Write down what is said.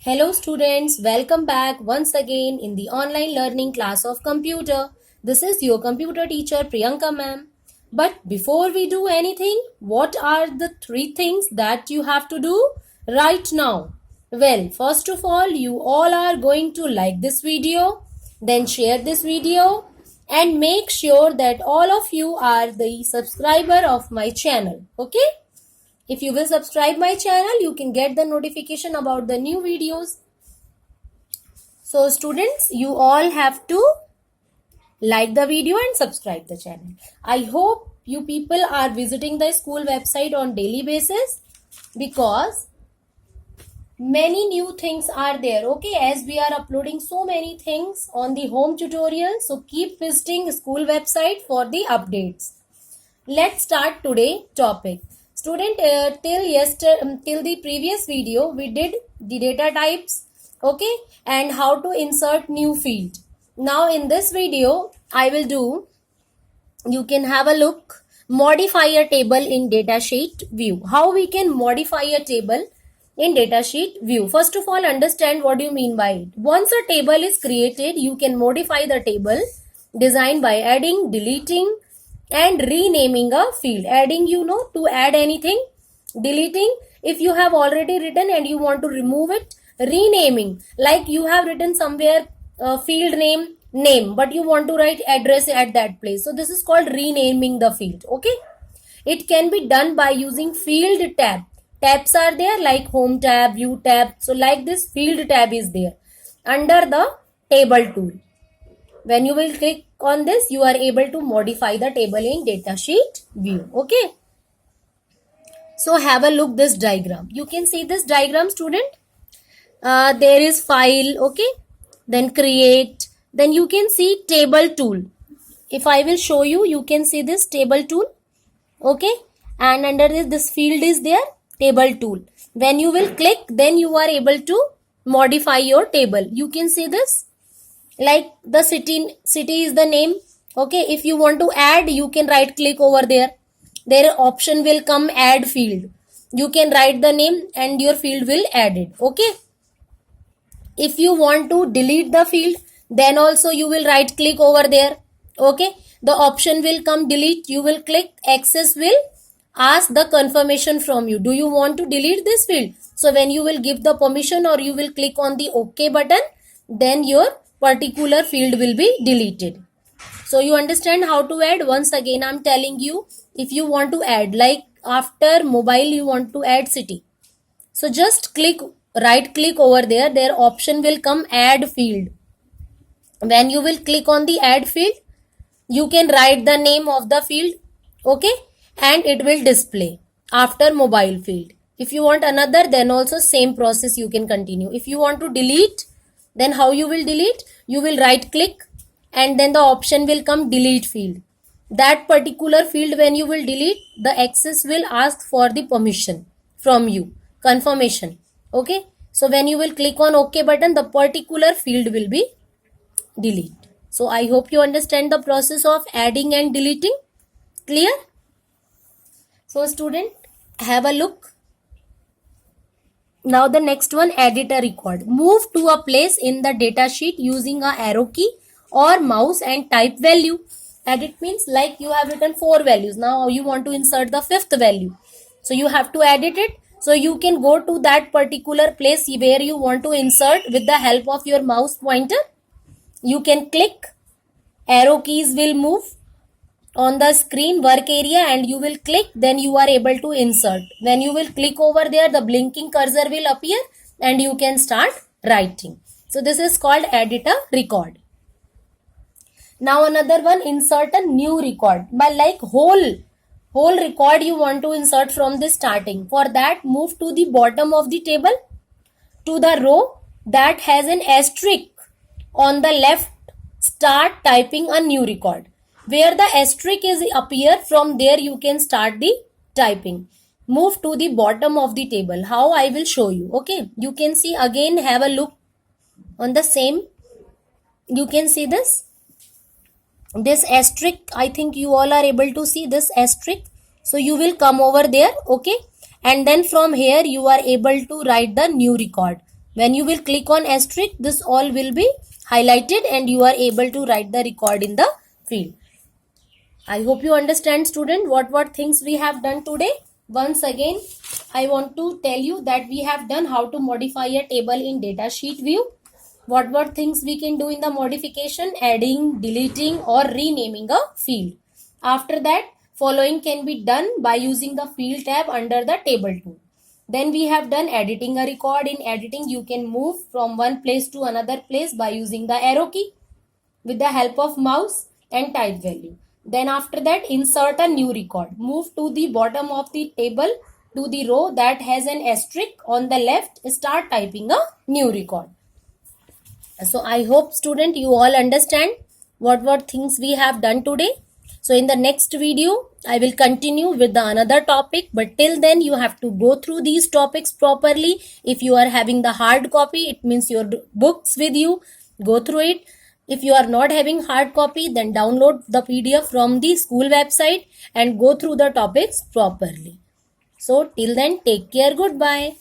Hello students, welcome back once again in the online learning class of computer. This is your computer teacher Priyanka ma'am. But before we do anything, what are the three things that you have to do right now? Well, first of all, you all are going to like this video, then share this video and make sure that all of you are the subscriber of my channel. Okay? If you will subscribe my channel, you can get the notification about the new videos. So students, you all have to like the video and subscribe the channel. I hope you people are visiting the school website on daily basis because many new things are there. Okay, as we are uploading so many things on the home tutorial, so keep visiting school website for the updates. Let's start today topic. Student, till the previous video we did the data types, okay, and how to insert new field. Now in this video I will do, you can have a look, modify a table in datasheet view. How we can modify a table in datasheet view? First of all, understand what you mean by it. Once a table is created, you can modify the table design by adding, deleting and renaming a field. Adding, to add anything. Deleting, if you have already written and you want to remove it. Renaming, like you have written somewhere field name, but you want to write address at that place. So this is called renaming the field. Okay, it can be done by using field tab. Tabs are there like home tab, view tab. So like this field tab is there under the table tool. When you will click on this, you are able to modify the table in datasheet view. Okay. So have a look this diagram. You can see this diagram, student. There is file, okay. Then create. Then you can see table tool. If I will show you, you can see this table tool. Okay. And under this field is there, table tool. When you will click, then you are able to modify your table. You can see this. Like the city is the name. Okay, if you want to add, you can right click over there. Their option will come add field. You can write the name and your field will add it. Okay, if you want to delete the field, then also you will right click over there. Okay, the option will come delete. You will click, access will ask the confirmation from you. Do you want to delete this field? So when you will give the permission or you will click on the OK button, then your particular field will be deleted. So you understand how to add. Once again I'm telling you, if you want to add, like after mobile you want to add city, so just click, right click over there. Their option will come add field. When you will click on the add field, you can write the name of the field, okay, and it will display after mobile field. If you want another, then also same process you can continue. If you want to delete, then how you will delete? You will right click and then the option will come delete field. That particular field, when you will delete, the access will ask for the permission from you, confirmation. Okay, so when you will click on OK button, the particular field will be delete. So I hope you understand the process of adding and deleting. Clear? So student, have a look. Now the next one, edit a record. Move to a place in the data sheet using a arrow key or mouse and type value. Edit means like you have written 4 values. Now you want to insert the 5th value. So you have to edit it. So you can go to that particular place where you want to insert with the help of your mouse pointer. You can click, arrow keys will move on the screen work area and you will click, then you are able to insert. When you will click over there, the blinking cursor will appear and you can start writing. So this is called edit a record. Now another one, insert a new record. By like whole record you want to insert from the starting. For that, move to the bottom of the table to the row that has an asterisk on the left. Start typing a new record. Where the asterisk is appear, from there you can start the typing. Move to the bottom of the table. How I will show you. Okay, you can see again, have a look on the same. You can see this asterisk. I think you all are able to see this asterisk. So you will come over there. Okay, and then from here you are able to write the new record. When you will click on asterisk, this all will be highlighted and you are able to write the record in the field. I hope you understand, student, what things we have done today. Once again, I want to tell you that we have done how to modify a table in datasheet view. What things we can do in the modification: adding, deleting or renaming a field. After that, following can be done by using the field tab under the table tool. Then we have done editing a record. In editing, you can move from one place to another place by using the arrow key with the help of mouse and type value. Then after that, insert a new record. Move to the bottom of the table to the row that has an asterisk on the left. Start typing a new record. So I hope, student, you all understand what things we have done today. So in the next video, I will continue with the another topic. But till then, you have to go through these topics properly. If you are having the hard copy, it means your books with you. Go through it. If you are not having hard copy, then download the PDF from the school website and go through the topics properly. So till then, take care. Goodbye.